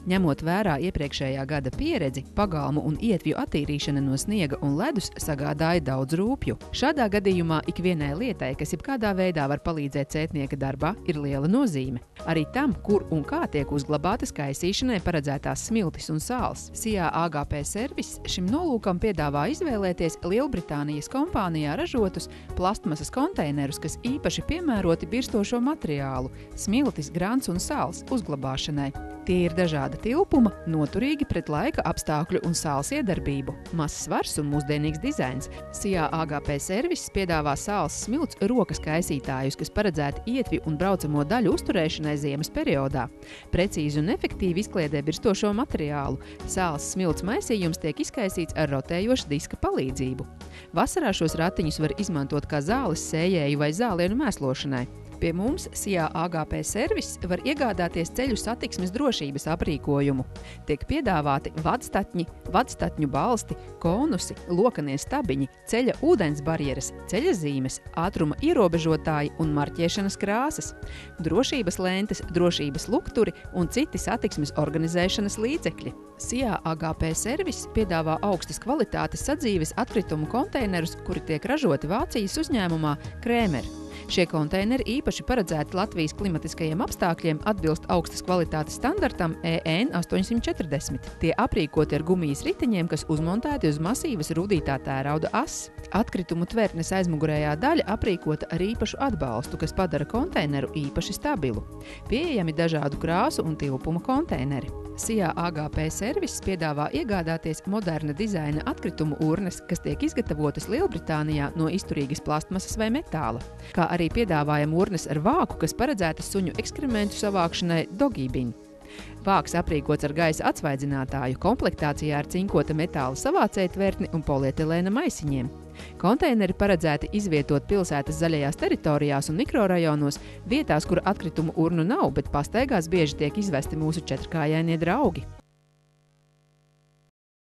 Ņemot vērā iepriekšējā gada pieredzi, pagalmu un ietvju attīrīšana no sniega un ledus sagādāja daudz rūpju. Šādā gadījumā ikvienai lietai, kas jebkādā veidā var palīdzēt cētnieka darbā, ir liela nozīme. Arī tam, kur un kā tiek uzglabātas kaisīšanai paredzētās smiltis un sāls. SIA AGP Service šim nolūkam piedāvā izvēlēties Lielbritānijas kompānijā ražotus plastmasas konteinerus, kas īpaši piemēroti birstošo materiālu – smiltis, grants un sāls uzglabāšanai. Tie ir dažāda tilpuma, noturīgi pret laika apstākļu un sāls iedarbību. Mazs svars un mūsdienīgs dizains. SIA AGP Service piedāvā sāls smilts rokas kaisītājus, kas paredzēti ietvju un braucamo daļu uzturēšanai ziemas periodā. Precīzi un efektīvi izkliedē birstošo materiālu. Sāls smilts maisījums tiek izkaisīts ar rotējoša diska palīdzību. Vasarā šos ratiņus var izmantot kā zāles sējēju vai zālienu mēslošanai. Pie mums SIA AGP Service var iegādāties ceļu satiksmes drošības aprīkojumu. Tiek piedāvāti vadstatņi, vadstatņu balsti, konusi, lokanie stabiņi, ceļa ūdens barjeras, ceļa zīmes, ātruma ierobežotāji un marķēšanas krāsas, drošības lentes, drošības lukturi un citi satiksmes organizēšanas līdzekļi. SIA AGP Service piedāvā augstas kvalitātes sadzīves atkritumu konteinerus, kuri tiek ražoti Vācijas uzņēmumā Krēmer. Šie konteineri īpaši paredzēti Latvijas klimatiskajiem apstākļiem atbilst augstas kvalitātes standartam EN 840. Tie aprīkoti ar gumijas riteņiem, kas uzmontēti uz masīvas rudītā tērauda ass. Atkritumu tvertnes aizmugurējā daļa aprīkota ar īpašu atbalstu, kas padara konteineru īpaši stabilu. Pieejami dažādu krāsu un tilpuma konteineri. SIA AGP Service piedāvā iegādāties moderna dizaina atkritumu urnes, kas tiek izgatavotas Lielbritānijā no izturīgas plastmasas vai metāla, kā arī piedāvājam urnes ar vāku, kas paredzētas suņu ekskrementu savākšanai doggy-bin. Vāks aprīkots ar gaisa atsvaidzinātāju, komplektācijā ar cinkota metāla savācēju tvertni un polietilēna maisiņiem. Konteineri paredzēti izvietot pilsētas zaļajās teritorijās un mikrorajonos, vietās, kur atkritumu urnu nav, bet pastaigās bieži tiek izvesti mūsu četrkājainie draugi.